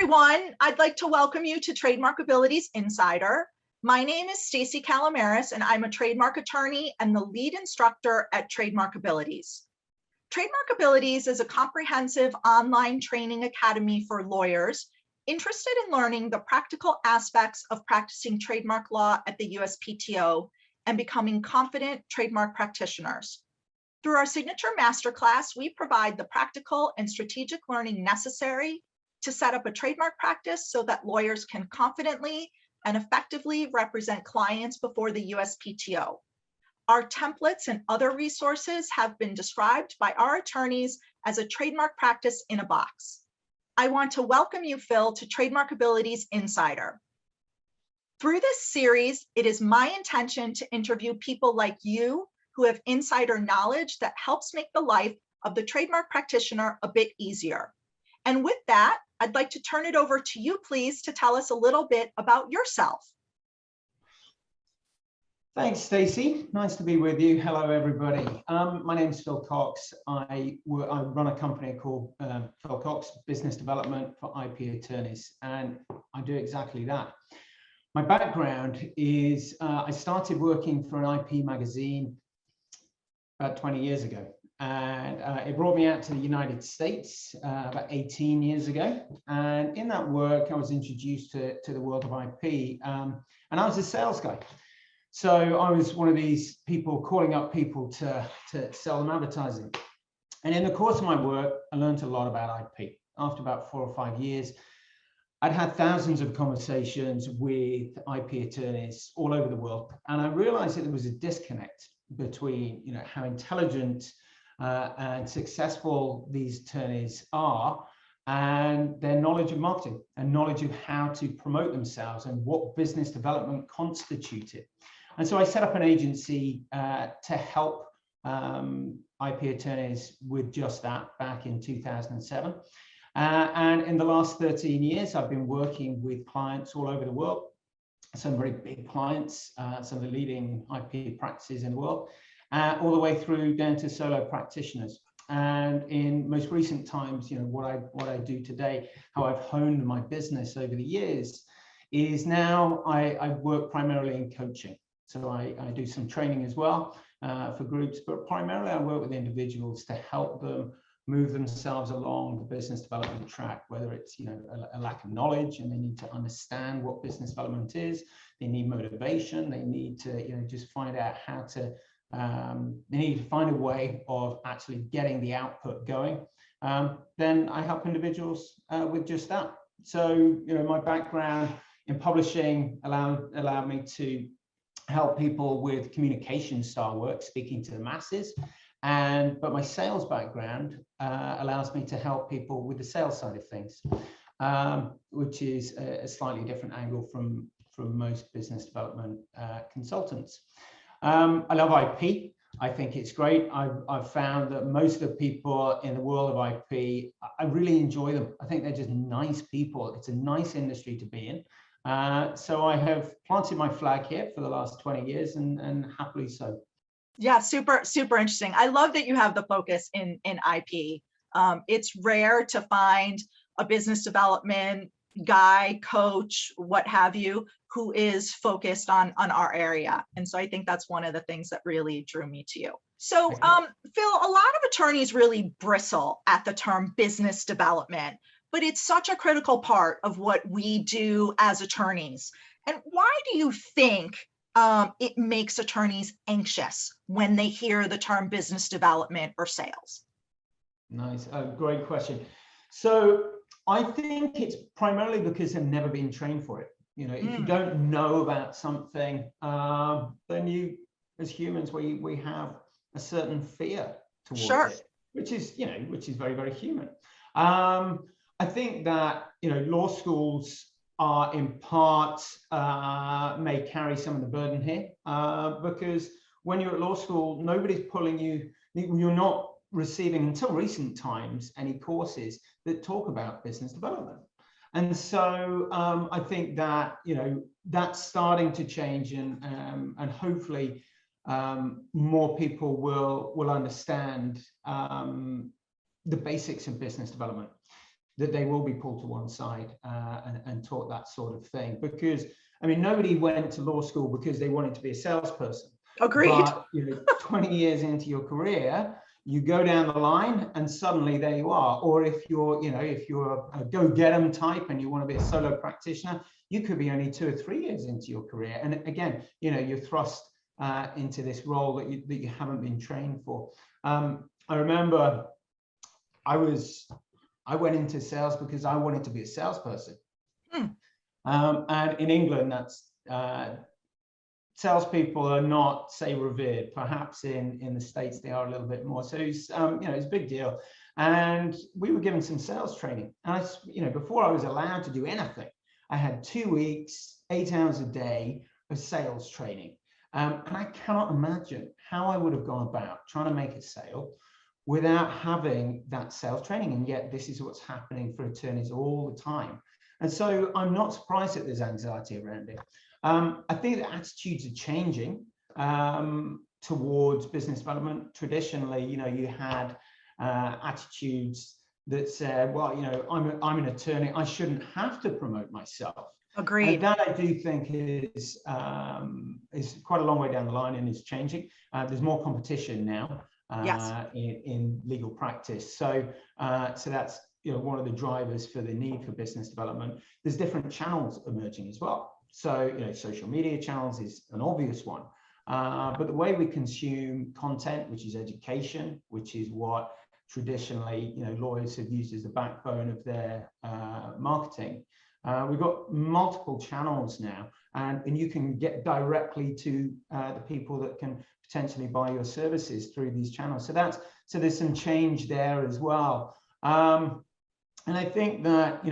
everyone. I'd like to welcome you to Trademark Abilities Insider. My name is Stacy Calamaris, and I'm a trademark attorney and the lead instructor at Trademark Abilities. Trademark Abilities is a comprehensive online training academy for lawyers interested in learning the practical aspects of practicing trademark law at the USPTO and becoming confident trademark practitioners. Through our signature masterclass, we provide the practical and strategic learning necessary to set up a trademark practice so that lawyers can confidently and effectively represent clients before the USPTO. Our templates and other resources have been described by our attorneys as a trademark practice in a box. I want to welcome you, Phil, to Trademark Abilities Insider. Through this series, it is my intention to interview people like you who have insider knowledge that helps make the life of the trademark practitioner a bit easier. And with that, I'd like to turn it over to you, please, to tell us a little bit about yourself. Thanks, Stacey. Nice to be with you. Hello, everybody. My name is Phil Cox. I run a company called Phil Cox Business Development for IP attorneys, and I do exactly that. My background is I started working for an IP magazine about 20 years ago. And it brought me out to the United States about 18 years ago. And in that work, I was introduced to the world of IP, and I was a sales guy. So I was one of these people calling up people to sell them advertising. And in the course of my work, I learned a lot about IP. After about 4 or 5 years, I'd had thousands of conversations with IP attorneys all over the world. And I realized that there was a disconnect between, how intelligent and successful these attorneys are and their knowledge of marketing and knowledge of how to promote themselves and what business development constituted. And so I set up an agency to help IP attorneys with just that back in 2007. And in the last 13 years, I've been working with clients all over the world, some very big clients, some of the leading IP practices in the world, all the way through down to solo practitioners. And in most recent times, what I do today, how I've honed my business over the years, is now I work primarily in coaching. So I do some training as well for groups, but primarily I work with individuals to help them move themselves along the business development track, whether it's a lack of knowledge and they need to understand what business development is, they need motivation, they need to just find out how to they need to find a way of actually getting the output going. Then I help individuals with just that. So, my background in publishing allowed me to help people with communication style work, speaking to the masses. But my sales background allows me to help people with the sales side of things, which is a slightly different angle from most business development consultants. I love IP. I think it's great. I've found that most of the people in the world of IP, I really enjoy them. I think they're just nice people. It's a nice industry to be in. So I have planted my flag here for the last 20 years and happily so. Yeah, super, super interesting. I love that you have the focus in IP. It's rare to find a business development guy, coach, what have you, who is focused on our area. And so I think that's one of the things that really drew me to you. So Phil, a lot of attorneys really bristle at the term business development, but it's such a critical part of what we do as attorneys. And why do you think it makes attorneys anxious when they hear the term business development or sales? Nice, great question. So I think it's primarily because they've never been trained for it. If you don't know about something, then you, as humans, we have a certain fear towards it, which is very, very human. I think that law schools are in part may carry some of the burden here because when you're at law school, nobody's pulling you. You're not receiving, until recent times, any courses that talk about business development. And so I think that that's starting to change, and hopefully more people will understand the basics of business development. that they will be pulled to one side and taught that sort of thing. Because, I mean, nobody went to law school because they wanted to be a salesperson. Agreed. But 20 years into your career, you go down the line and suddenly there you are. Or if you're a go-get-em type and you want to be a solo practitioner, you could be only 2 or 3 years into your career. And again, you're thrust into this role that you haven't been trained for. I remember I went into sales because I wanted to be a salesperson. And in England, that's salespeople are not, say, revered. Perhaps in the States they are a little bit more. So it's it's a big deal. And we were given some sales training. And before I was allowed to do anything, I had 2 weeks, 8 hours a day of sales training. And I cannot imagine how I would have gone about trying to make a sale without having that sales training. And yet this is what's happening for attorneys all the time. And so I'm not surprised that there's anxiety around it. I think that attitudes are changing towards business development. Traditionally, you had attitudes that said, well, I'm an attorney, I shouldn't have to promote myself. Agreed. And that I do think is quite a long way down the line and is changing. There's more competition now in legal practice. So that's one of the drivers for the need for business development. There's different channels emerging as well. So social media channels is an obvious one. But the way we consume content, which is education, which is what traditionally lawyers have used as the backbone of their marketing. We've got multiple channels now, and you can get directly to the people that can potentially buy your services through these channels. So there's some change there as well. And I think that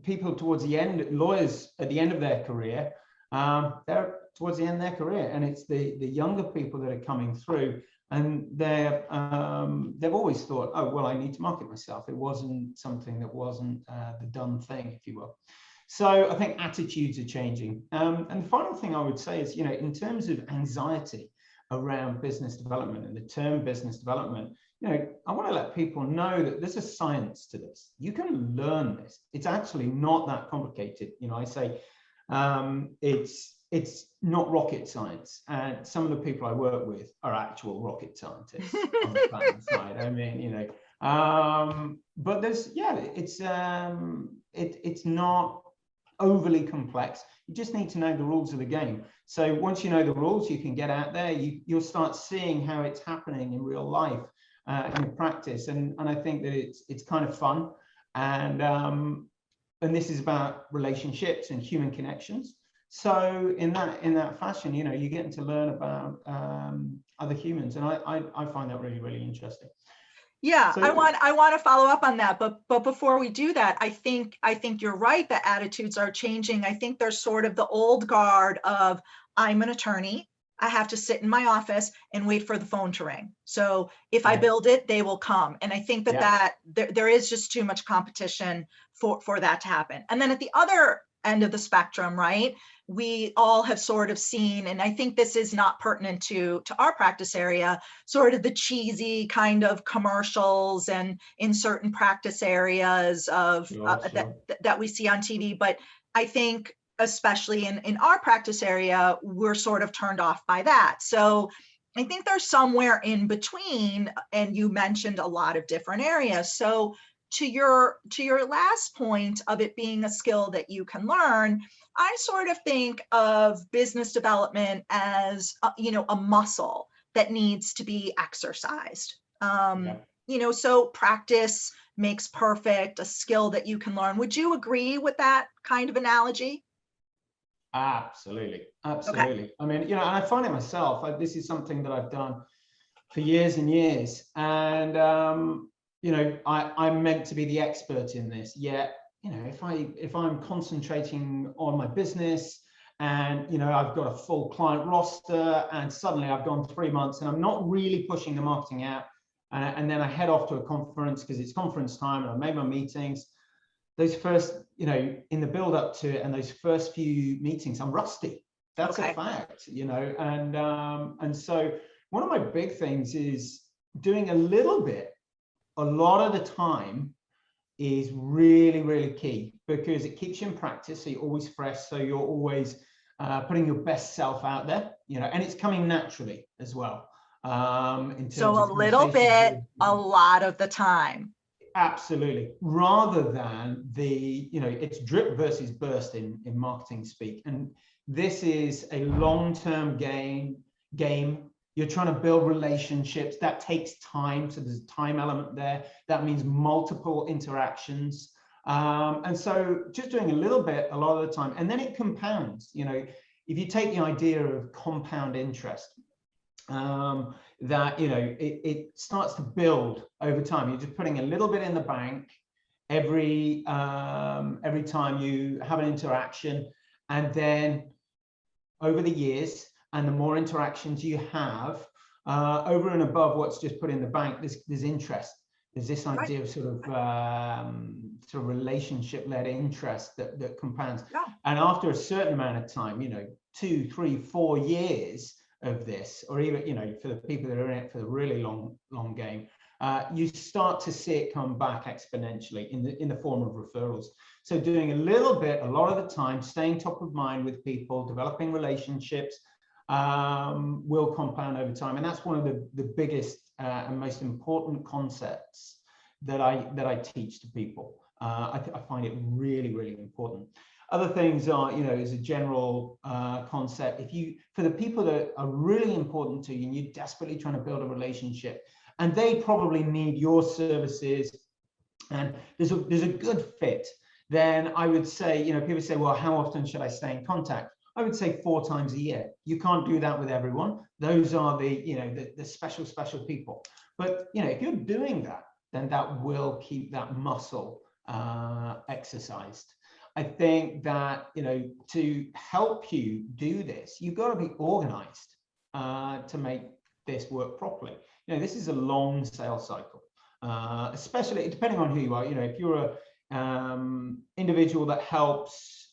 people towards the end, lawyers at the end of their career, they're towards the end of their career, and it's the younger people that are coming through. And they've always thought, oh, well, I need to market myself. It wasn't something that wasn't the done thing, if you will. So I think attitudes are changing. And the final thing I would say is, in terms of anxiety around business development and the term business development, I want to let people know that there's a science to this. You can learn this. It's actually not that complicated. I say it's not rocket science, and some of the people I work with are actual rocket scientists on the client side. I mean, but it's not overly complex. You just need to know the rules of the game. So once you know the rules, you can get out there. You'll start seeing how it's happening in real life, in practice, and I think that it's kind of fun, and this is about relationships and human connections. So in that fashion, you're getting to learn about other humans, and I find that really, really interesting. Yeah, so, I want to follow up on that, but before we do that, I think you're right that attitudes are changing. I think there's sort of the old guard of, I'm an attorney, I have to sit in my office and wait for the phone to ring. So if I build it, they will come. And I think that there is just too much competition for that to happen. And then at the other end of the spectrum, right, we all have sort of seen, and I think this is not pertinent to our practice area, sort of the cheesy kind of commercials and in certain practice areas of that we see on TV. But I think especially in our practice area, we're sort of turned off by that. So I think there's somewhere in between, and you mentioned a lot of different areas. So to your last point of it being a skill that you can learn, I sort of think of business development as a muscle that needs to be exercised. So practice makes perfect, a skill that you can learn. Would you agree with that kind of analogy? Absolutely. Okay. I mean, and I find it myself. This is something that I've done for years and years, and I'm meant to be the expert in this. Yet, if I'm concentrating on my business, and I've got a full client roster, and suddenly I've gone 3 months, and I'm not really pushing the marketing out, and then I head off to a conference because it's conference time, and I've made my meetings. Those first, in the build up to it, and those first few meetings, I'm rusty. That's a fact, and so one of my big things is doing a lot of the time, is really, really key, because it keeps you in practice. So you're always fresh. So you're always putting your best self out there, and it's coming naturally as well. In terms So a of little bit, a lot of the time. Absolutely. Rather than it's drip versus burst in marketing speak. And this is a long-term game. You're trying to build relationships. That takes time. So there's a time element there. That means multiple interactions. And so just doing a little bit a lot of the time, and then it compounds. If you take the idea of compound interest, that it starts to build over time. You're just putting a little bit in the bank every time you have an interaction, and then over the years, and the more interactions you have, over and above what's just put in the bank, there's interest. There's this idea of sort of relationship-led interest that compounds. Yeah. And after a certain amount of time, 2, 3, 4 years of this, or even for the people that are in it for the really long game, you start to see it come back exponentially in the form of referrals. So doing a little bit, a lot of the time, staying top of mind with people, developing relationships, will compound over time. And that's one of the biggest and most important concepts that I teach to people. I find it really, really important. Other things are, as a general concept, for the people that are really important to you and you're desperately trying to build a relationship, and they probably need your services, and there's a good fit, then I would say, people say, well, how often should I stay in contact? I would say 4 times a year. You can't do that with everyone. Those are the special people. But, if you're doing that, then that will keep that muscle exercised. I think that, to help you do this, you've got to be organized to make this work properly. This is a long sales cycle, especially depending on who you are. If you're a individual that helps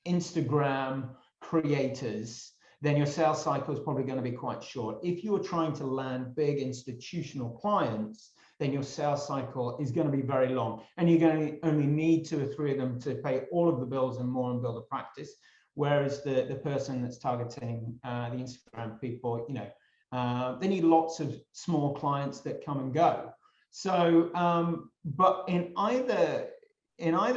Instagram creators, then your sales cycle is probably going to be quite short. If you're trying to land big institutional clients, then your sales cycle is going to be very long, and you're going to only need 2 or 3 of them to pay all of the bills and more and build a practice. Whereas the person that's targeting the Instagram people, they need lots of small clients that come and go. So, but in either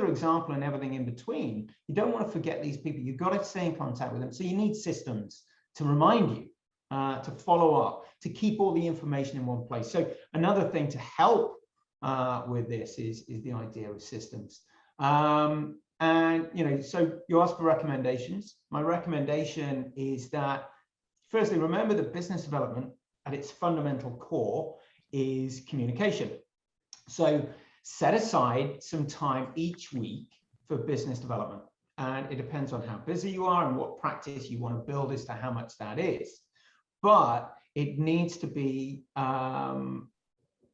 example and everything in between, you don't want to forget these people. You've got to stay in contact with them. So you need systems to remind you, to follow up, to keep all the information in one place. So another thing to help with this is the idea of systems. And so you ask for recommendations. My recommendation is that, firstly, remember that business development at its fundamental core is communication. So set aside some time each week for business development. And it depends on how busy you are and what practice you want to build as to how much that is. But it needs to be time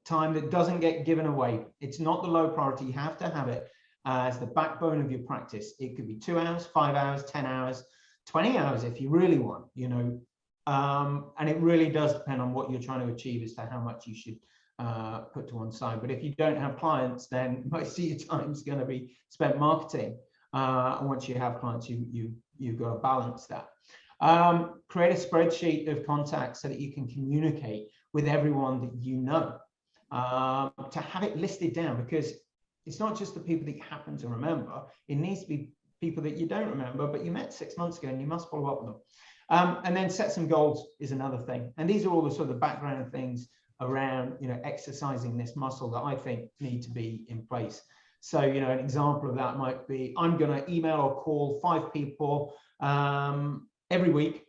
that doesn't get given away. It's not the low priority. You have to have it as the backbone of your practice. It could be 2 hours, 5 hours, 10 hours, 20 hours if you really want, and it really does depend on what you're trying to achieve as to how much you should put to one side. But if you don't have clients, then most of your time is going to be spent marketing. And once you have clients, you've got to balance that. Create a spreadsheet of contacts so that you can communicate with everyone that you know. To have it listed down, because it's not just the people that you happen to remember. It needs to be people that you don't remember, but you met 6 months ago and you must follow up with them. And then set some goals is another thing. And these are all the sort of the background things around, exercising this muscle that I think need to be in place. So, an example of that might be, I'm going to email or call 5 people every week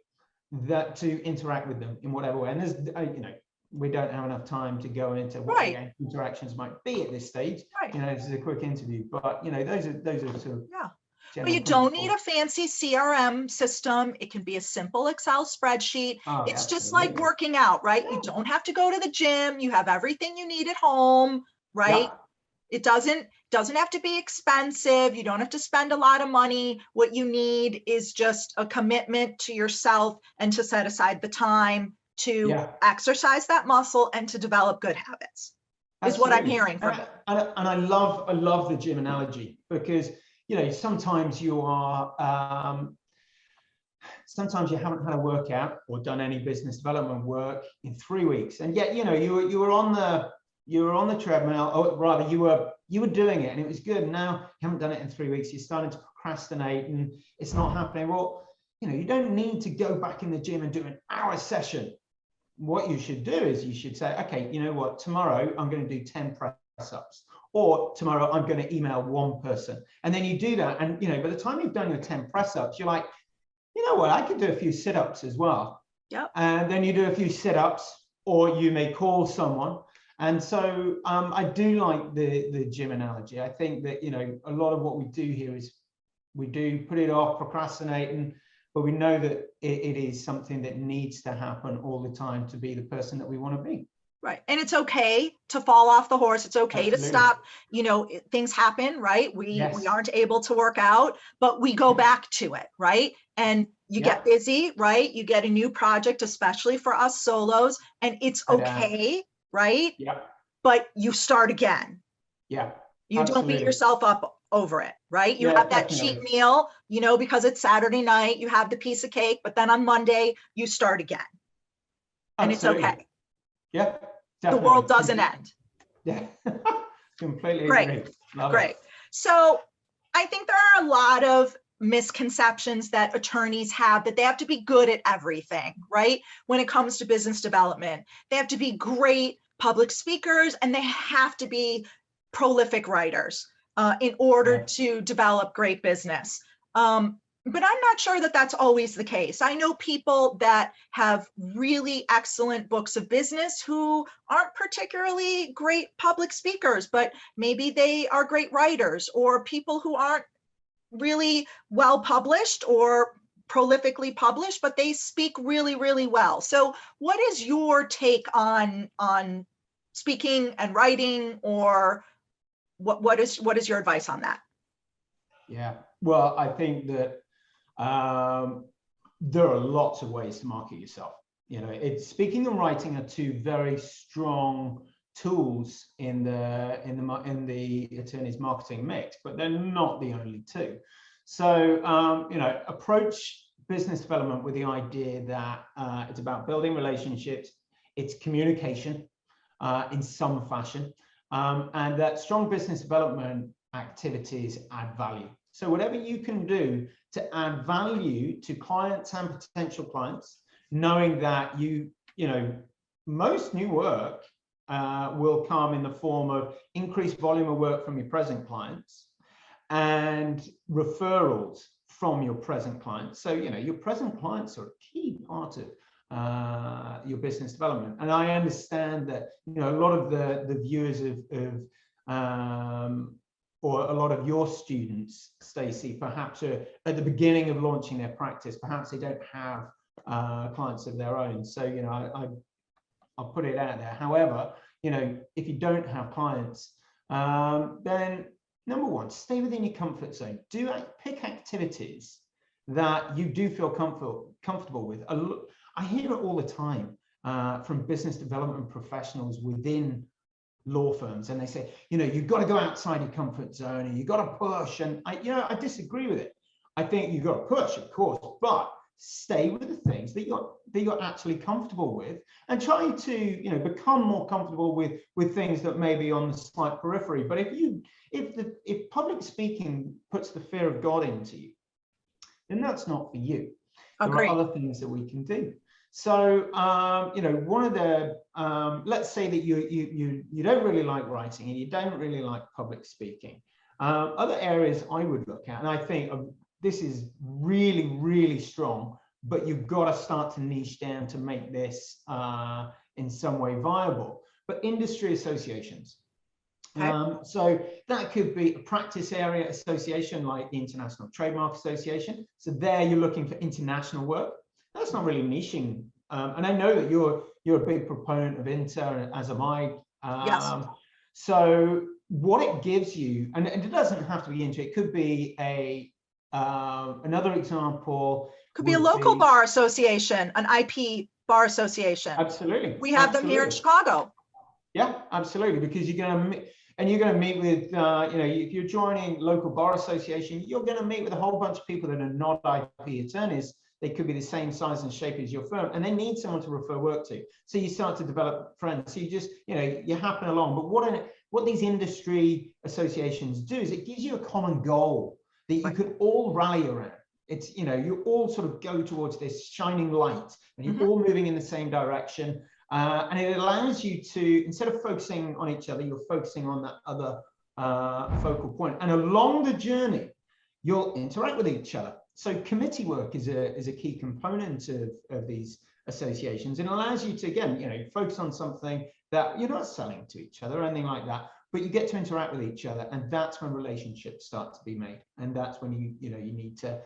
to interact with them in whatever way. And there's, we don't have enough time to go into what the interactions might be at this stage. This is a quick interview, but those are sort of But you don't need a fancy CRM system. It can be a simple Excel spreadsheet. It's just like working out, right? You don't have to go to the gym. You have everything you need at home, right? It doesn't have to be expensive. You don't have to spend a lot of money. What you need is just a commitment to yourself and to set aside the time to exercise that muscle and to develop good habits. is what I'm Absolutely. hearing from you. And I love the gym analogy, because sometimes you are sometimes you haven't had a workout or done any business development work in 3 weeks, and yet you were on the treadmill, or rather you were doing it and it was good. And now you haven't done it in 3 weeks, you're starting to procrastinate and it's not happening. Well, you don't need to go back in the gym and do an hour session. What you should do is you should say, okay, you know what, tomorrow I'm going to do 10 press-ups, or tomorrow I'm going to email one person. And then you do that, and by the time you've done your 10 press-ups, you're like, you know what, I could do a few sit-ups as well. Yep. And then you do a few sit-ups, or you may call someone. And so I do like the gym analogy. I think that a lot of what we do here is we do put it off, procrastinating, but we know that it is something that needs to happen all the time to be the person that we want to be. Right. And it's okay to fall off the horse. It's okay Absolutely. to stop. Things happen, right? We aren't able to work out, but we go back to it, right? And you get busy, right? You get a new project, especially for us solos, and it's okay, right? Yeah. But you start again. Yeah. You don't beat yourself up over it, right? You have that cheat meal, because it's Saturday night, you have the piece of cake, but then on Monday you start again. And Absolutely. it's okay. Yeah. Definitely. The world doesn't end. Yeah. Completely Great. agree. Great. So I think there are a lot of misconceptions that attorneys have, that they have to be good at everything, right? When it comes to business development, they have to be great public speakers, and they have to be prolific writers in order to develop great business. But I'm not sure that that's always the case. I know people that have really excellent books of business who aren't particularly great public speakers, but maybe they are great writers, or people who aren't really well published or prolifically published, but they speak really, really well. So what is your take on speaking and writing, or what is your advice on that? Yeah, well, I think that there are lots of ways to market yourself. It's speaking and writing are two very strong tools in the attorney's marketing mix, but they're not the only two. So approach business development with the idea that it's about building relationships, it's communication in some fashion, and that strong business development activities add value. So whatever you can do to add value to clients and potential clients, knowing that most new work will come in the form of increased volume of work from your present clients and referrals from your present clients. So your present clients are a key part of your business development. And I understand that a lot of the viewers or a lot of your students, Stacey, perhaps are at the beginning of launching their practice. Perhaps they don't have clients of their own. So I'll put it out there. However, if you don't have clients, then number one, stay within your comfort zone. Pick activities that you do feel comfortable with. I hear it all the time from business development professionals within law firms, and they say, you've got to go outside your comfort zone and you've got to push. And I disagree with it. I think you've got to push, of course, but stay with the things that you're actually comfortable with, and try to become more comfortable with things that may be on the slight periphery. But if public speaking puts the fear of God into you, then that's not for you. There are other things that we can do. So one of the let's say that you don't really like writing and you don't really like public speaking. Other areas I would look at, and I think this is really, really strong, but you've got to start to niche down to make this in some way viable. But industry associations. So that could be a practice area association like the International Trademark Association. So there you're looking for international work. That's not really niching. And I know that you're a big proponent of inter, as am I. Yes. So what it gives you, and it doesn't have to be inter, it could be another example. Could be a local bar association, an IP bar association. Absolutely. We have them here in Chicago. Yeah, absolutely, because you're going to meet with, you know, if you're joining local bar association, you're going to meet with a whole bunch of people that are not IP attorneys. They could be the same size and shape as your firm, and they need someone to refer work to. So you start to develop friends. So you just, you know, you happen along. But what these industry associations do is it gives you a common goal that you could all rally around. It's, you know, you all sort of go towards this shining light, and you're all moving in the same direction. And it allows you to, instead of focusing on each other, you're focusing on that other focal point. And along the journey, you'll interact with each other. So committee work is a key component of these associations. It allows you to, again, you know, focus on something that you're not selling to each other or anything like that, but you get to interact with each other, and that's when relationships start to be made. And that's when you need to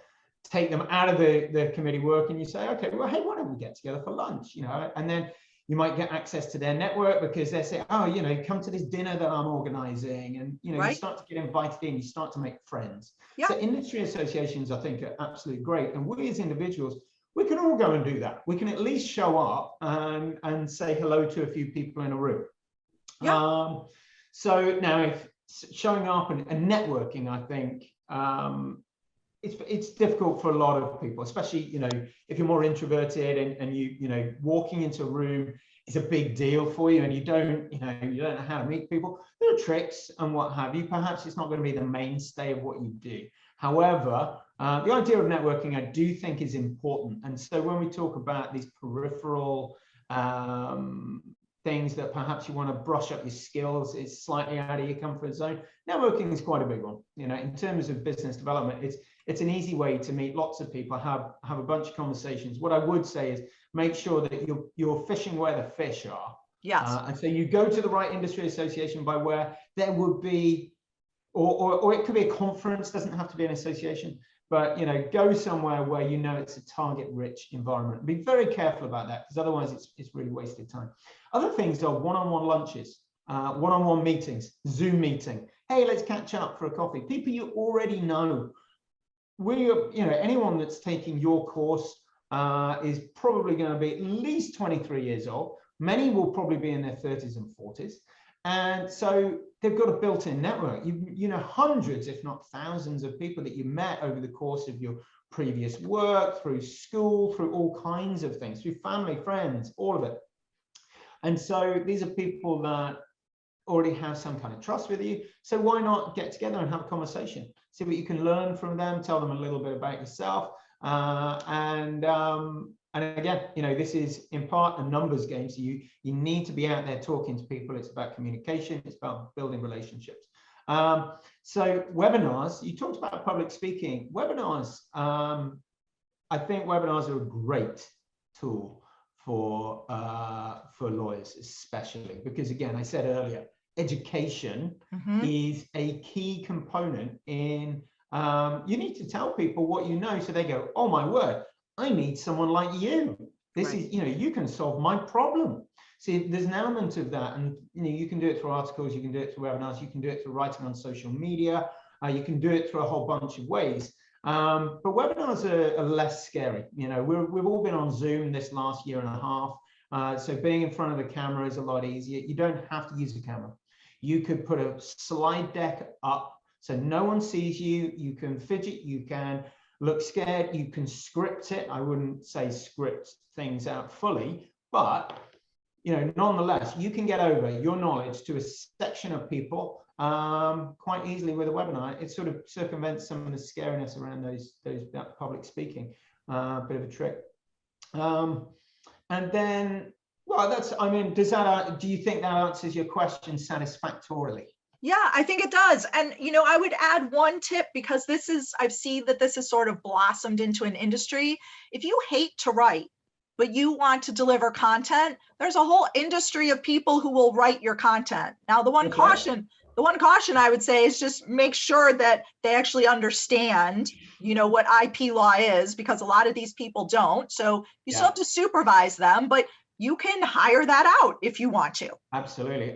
take them out of the committee work, and you say, okay, well, hey, why don't we get together for lunch? You know, and then you might get access to their network because they say, oh, you know, come to this dinner that I'm organizing. And, you know, you start to get invited in, you start to make friends. So industry associations, I think, are absolutely great. And we as individuals, we can all go and do that. We can at least show up and say hello to a few people in a room. So now if showing up and networking, I think, it's difficult for a lot of people, especially, you know, if you're more introverted and you know, walking into a room is a big deal for you, and you don't know how to meet people. There are tricks and what have you. Perhaps it's not going to be the mainstay of what you do. However, the idea of networking, I do think, is important. And so when we talk about these peripheral things that perhaps you want to brush up your skills, it's slightly out of your comfort zone, networking is quite a big one. You know, in terms of business development, it's an easy way to meet lots of people, have a bunch of conversations. What I would say is make sure that you're fishing where the fish are. Yes. And so you go to the right industry association by where there would be, or it could be a conference, doesn't have to be an association, but, you know, go somewhere where you know it's a target-rich environment. Be very careful about that, because otherwise it's really wasted time. Other things are one-on-one lunches, one-on-one meetings, Zoom meeting. Hey, let's catch up for a coffee. People you already know. You know, anyone that's taking your course is probably going to be at least 23 years old. Many will probably be in their 30s and 40s. And so they've got a built-in network. You know, hundreds, if not thousands of people that you met over the course of your previous work, through school, through all kinds of things, through family, friends, all of it. And so these are people that already have some kind of trust with you. So why not get together and have a conversation? See what you can learn from them, tell them a little bit about yourself. And again, you know, this is in part a numbers game. So you need to be out there talking to people. It's about communication. It's about building relationships. So webinars, you talked about public speaking. Webinars, I think webinars are a great tool for lawyers, especially because, again, I said earlier, education is a key component in, you need to tell people what you know, so they go, oh my word, I need someone like you. This is, you know, you can solve my problem. See, there's an element of that, and you know, you can do it through articles, you can do it through webinars, you can do it through writing on social media, you can do it through a whole bunch of ways. But webinars are less scary. You know, we've all been on Zoom this last year and a half. So being in front of the camera is a lot easier. You don't have to use a camera. You could put a slide deck up so no one sees you. You can fidget, you can look scared, you can script it. I wouldn't say script things out fully, but you know, nonetheless, you can get over your knowledge to a section of people quite easily with a webinar. It sort of circumvents some of the scariness around that public speaking. Bit of a trick. And then, well, that's, I mean, do you think that answers your question satisfactorily? Yeah, I think it does. And, you know, I would add one tip, because I've seen that this has sort of blossomed into an industry. If you hate to write, but you want to deliver content, there's a whole industry of people who will write your content. Now, the one caution I would say is just make sure that they actually understand, you know, what IP law is, because a lot of these people don't. So you still have to supervise them, but you can hire that out if you want to. Absolutely.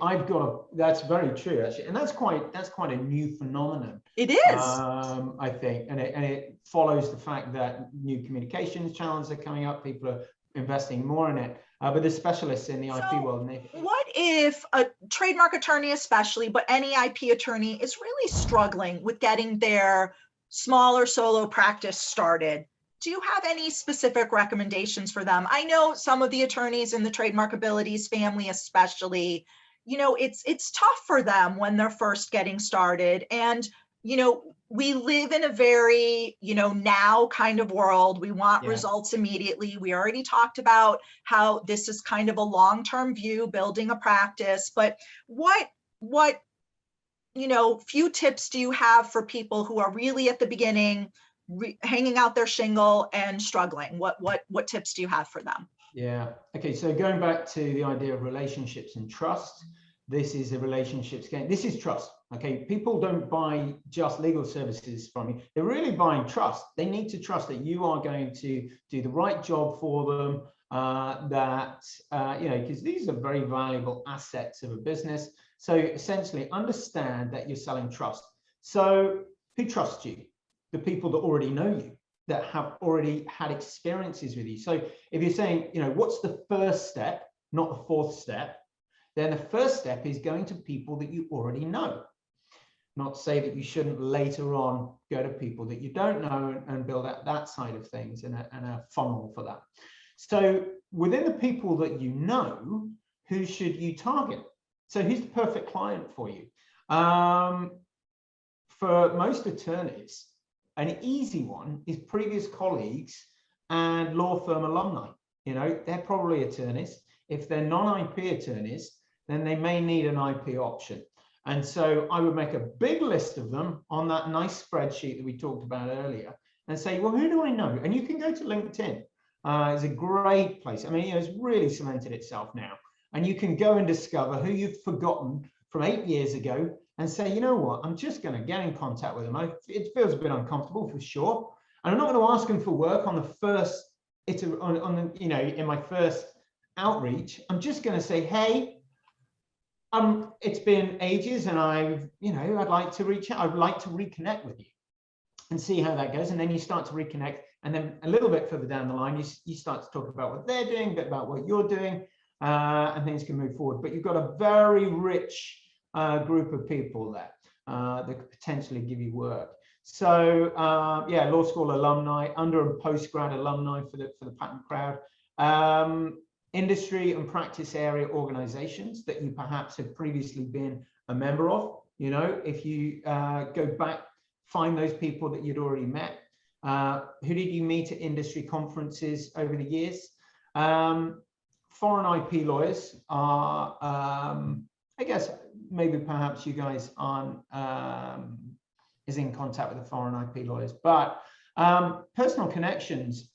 That's very true, actually. And that's quite a new phenomenon. It is. I think, and it follows the fact that new communications channels are coming up. People are investing more in it. but they're specialists in the IP world. And what if a trademark attorney especially, but any IP attorney is really struggling with getting their smaller solo practice started? Do you have any specific recommendations for them? I know some of the attorneys in the Trademark Abilities family especially, it's tough for them when they're first getting started. And, we live in a very, now kind of world. We want results immediately. We already talked about how this is kind of a long-term view, building a practice, but what few tips do you have for people who are really at the beginning, hanging out their shingle and struggling? What tips do you have for them? Yeah. Okay. So going back to the idea of relationships and trust, this is a relationships game. This is trust. Okay. People don't buy just legal services from you. They're really buying trust. They need to trust that you are going to do the right job for them. Because these are very valuable assets of a business. So essentially understand that you're selling trust. So who trusts you? The people that already know you, that have already had experiences with you. So if you're saying, what's the first step, not the fourth step, then the first step is going to people that you already know. Not to say that you shouldn't later on go to people that you don't know and build out that side of things and a funnel for that. So within the people that you know, who should you target? So who's the perfect client for you? For most attorneys, an easy one is previous colleagues and law firm alumni. They're probably attorneys. If they're non-IP attorneys, then they may need an IP option. And so I would make a big list of them on that nice spreadsheet that we talked about earlier and say, well, who do I know? And you can go to LinkedIn. It's a great place. I mean, it's really cemented itself now. And you can go and discover who you've forgotten from 8 years ago and say, you know what, I'm just going to get in contact with them. It feels a bit uncomfortable for sure. And I'm not going to ask them for work on the first, in my first outreach. I'm just going to say, hey, it's been ages and I'd like to reach out. I'd like to reconnect with you and see how that goes. And then you start to reconnect. And then a little bit further down the line, you start to talk about what they're doing, a bit about what you're doing, and things can move forward. But you've got a very rich group of people there that could potentially give you work. So law school alumni, under and post-grad alumni for the patent crowd, industry and practice area organizations that you perhaps have previously been a member of. If you go back, find those people that you'd already met. Who did you meet at industry conferences over the years? Foreign IP lawyers are, I guess, maybe perhaps you guys aren't is in contact with the foreign IP lawyers, but personal connections,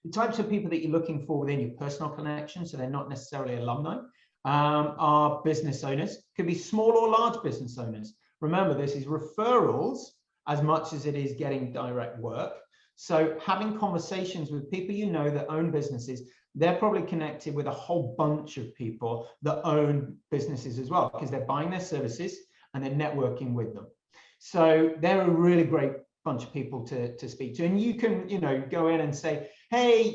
the types of people that you're looking for within your personal connections, so they're not necessarily alumni, are business owners, could be small or large business owners. Remember, this is referrals as much as it is getting direct work. So having conversations with people that own businesses, they're probably connected with a whole bunch of people that own businesses as well, because they're buying their services and they're networking with them. So they're a really great bunch of people to speak to. And you can, go in and say, hey,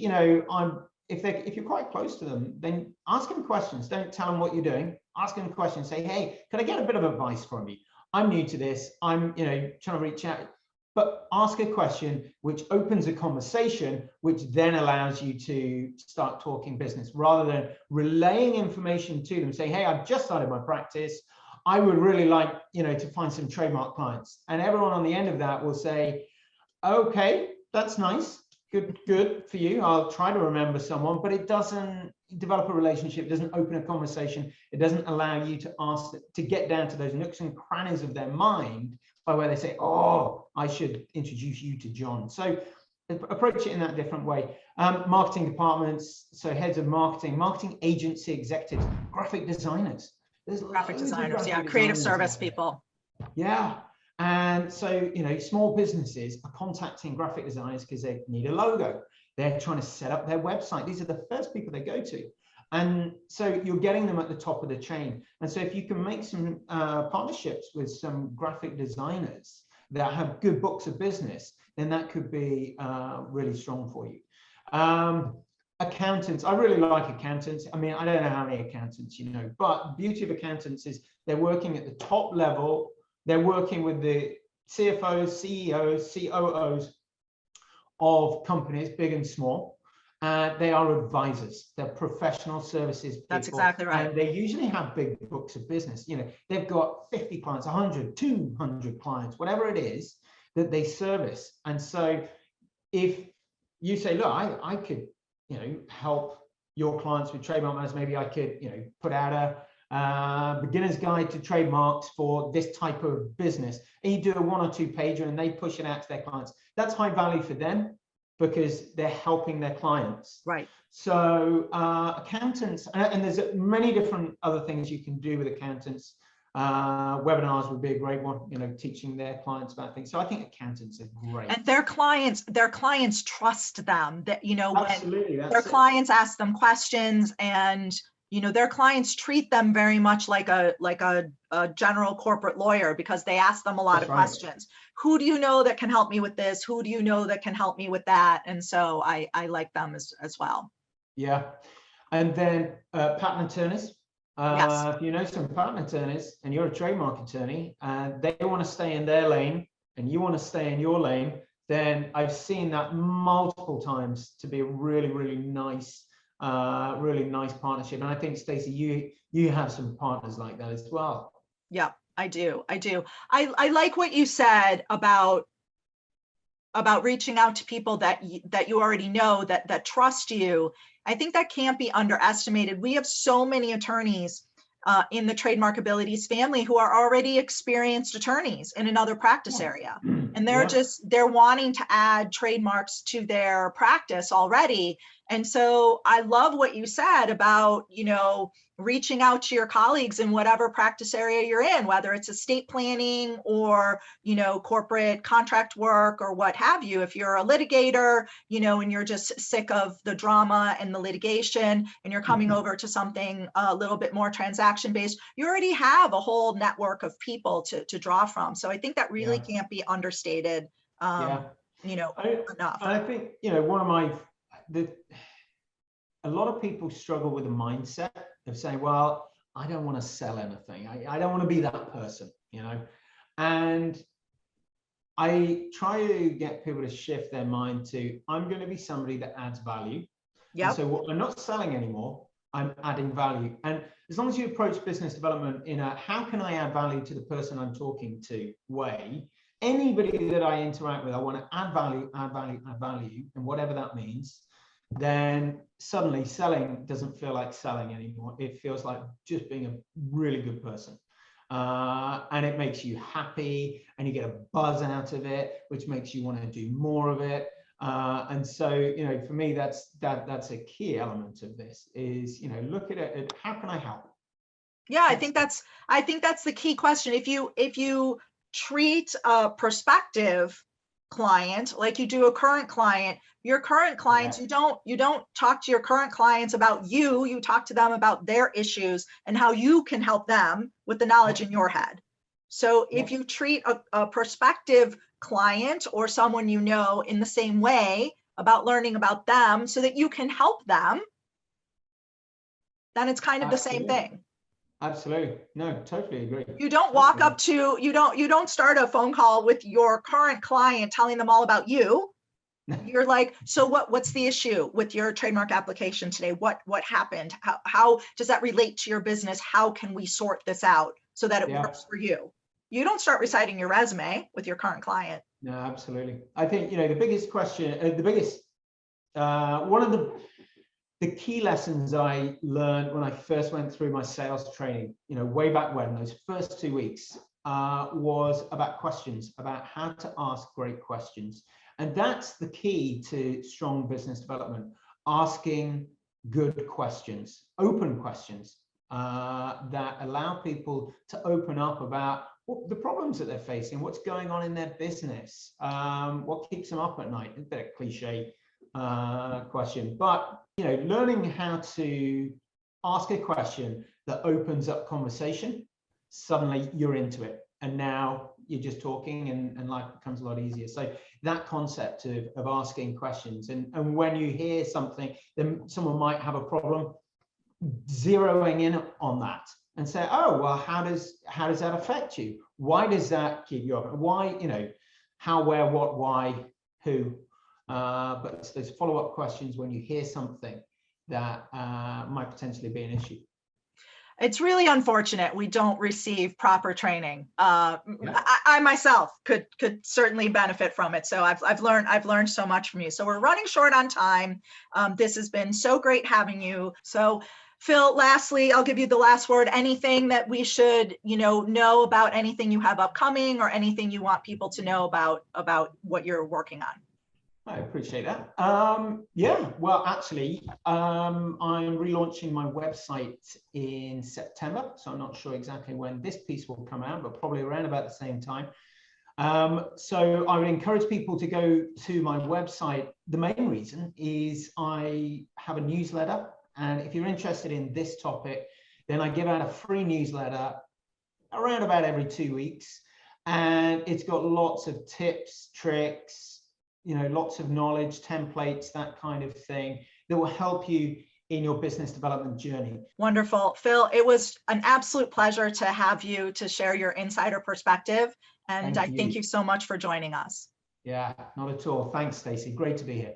if you're quite close to them, then ask them questions. Don't tell them what you're doing. Ask them questions. Say, hey, can I get a bit of advice from you? I'm new to this. I'm, trying to reach out. But ask a question which opens a conversation, which then allows you to start talking business rather than relaying information to them. Say, hey, I've just started my practice. I would really like, to find some trademark clients. And everyone on the end of that will say, okay, that's nice. Good for you. I'll try to remember someone, but it doesn't develop a relationship. It doesn't open a conversation. It doesn't allow you to ask, to get down to those nooks and crannies of their mind by where they say, oh, I should introduce you to John. So approach it in that different way. Marketing departments, so heads of marketing, marketing agency executives, graphic designers. There's graphic designers, creative service people. Yeah. And so, small businesses are contacting graphic designers because they need a logo. They're trying to set up their website. These are the first people they go to. And so you're getting them at the top of the chain. And so if you can make some partnerships with some graphic designers that have good books of business, then that could be really strong for you. accountants, I really like accountants. I mean, I don't know how many accountants you know, but the beauty of accountants is they're working at the top level. They're working with the CFOs, CEOs, COOs of companies, big and small. They are advisors. They're professional services people. That's exactly right. And they usually have big books of business. You know, they've got 50 clients, 100, 200 clients, whatever it is that they service. And so if you say, look, I could, you know, help your clients with trademark matters, maybe I could, you know, put out a beginner's guide to trademarks for this type of business, and you do a 1 or 2 pager and they push it out to their clients. That's high value for them because they're helping their clients. Right. So accountants, and there's many different other things you can do with accountants. Webinars would be a great one, you know, teaching their clients about things. So I think accountants are great. And their clients trust them, that, you know, Absolutely, when their clients ask them questions, and, you know, their clients treat them very much like a general corporate lawyer, because they ask them a lot of questions. Who do you know that can help me with this? Who do you know that can help me with that? And so I like them as well. Yeah. And then patent attorneys. Yes. If you know some patent attorneys and you're a trademark attorney and they want to stay in their lane and you want to stay in your lane, then I've seen that multiple times to be a really, really nice partnership. And I think, Stacey, you have some partners like that as well. Yeah, I do. I like what you said about reaching out to people that you already know, that trust you. I think that can't be underestimated. We have so many attorneys in the Trademark Abilities family who are already experienced attorneys in another practice area. And they're wanting to add trademarks to their practice already. And so I love what you said about, you know, reaching out to your colleagues in whatever practice area you're in, whether it's estate planning or, you know, corporate contract work or what have you. If you're a litigator, you know, and you're just sick of the drama and the litigation, and you're coming over to something a little bit more transaction based, you already have a whole network of people to draw from. So I think that really can't be understated, you know, enough. I think, you know, a lot of people struggle with the mindset of saying, well, I don't want to sell anything. I don't want to be that person, you know. And I try to get people to shift their mind to, I'm going to be somebody that adds value. And so I'm not selling anymore, I'm adding value. And as long as you approach business development in a, how can I add value to the person I'm talking to way, anybody that I interact with, I want to add value, and whatever that means, then suddenly selling doesn't feel like selling anymore. It feels like just being a really good person. And it makes you happy and you get a buzz out of it, which makes you want to do more of it. And so, you know, for me, that's a key element of this is, you know, look at it, how can I help? Yeah, I think that's the key question. If you treat a prospective client like you do a current client, your current clients, you don't talk to your current clients about you talk to them about their issues and how you can help them with the knowledge in your head. So if you treat a prospective client or someone you know in the same way about learning about them so that you can help them, then it's kind of the same thing. Absolutely. No, totally agree. You don't walk up to, you don't start a phone call with your current client telling them all about you. You're like, so what's the issue with your trademark application today? What happened? How does that relate to your business? How can we sort this out so that it works for you? You don't start reciting your resume with your current client. No, absolutely. I think, you know, the biggest question, one of the key lessons I learned when I first went through my sales training, you know, way back when, those first 2 weeks, was about questions, about how to ask great questions. And that's the key to strong business development, asking good questions, open questions that allow people to open up about the problems that they're facing, what's going on in their business, what keeps them up at night. It's a bit of a cliche question, but you know, learning how to ask a question that opens up conversation, suddenly you're into it, and now you're just talking and life becomes a lot easier. So that concept of asking questions, and when you hear something, then someone might have a problem, zeroing in on that and say, oh, well, how does that affect you? Why does that keep you up? Why, how, where, what, why, who? But there's follow-up questions when you hear something that might potentially be an issue. It's really unfortunate we don't receive proper training. Yeah. I myself could certainly benefit from it. So I've learned so much from you. So we're running short on time. This has been so great having you. So Phil, lastly, I'll give you the last word. Anything that we should, know about, anything you have upcoming, or anything you want people to know about what you're working on? I appreciate that. Yeah, well, actually, I'm relaunching my website in September, so I'm not sure exactly when this piece will come out, but probably around about the same time. So I would encourage people to go to my website. The main reason is I have a newsletter, and if you're interested in this topic, then I give out a free newsletter around about every 2 weeks, and it's got lots of tips, tricks, lots of knowledge, templates, that kind of thing that will help you in your business development journey. Wonderful. Phil, it was an absolute pleasure to have you to share your insider perspective. And I thank you so much for joining us. Yeah, not at all. Thanks, Stacey. Great to be here.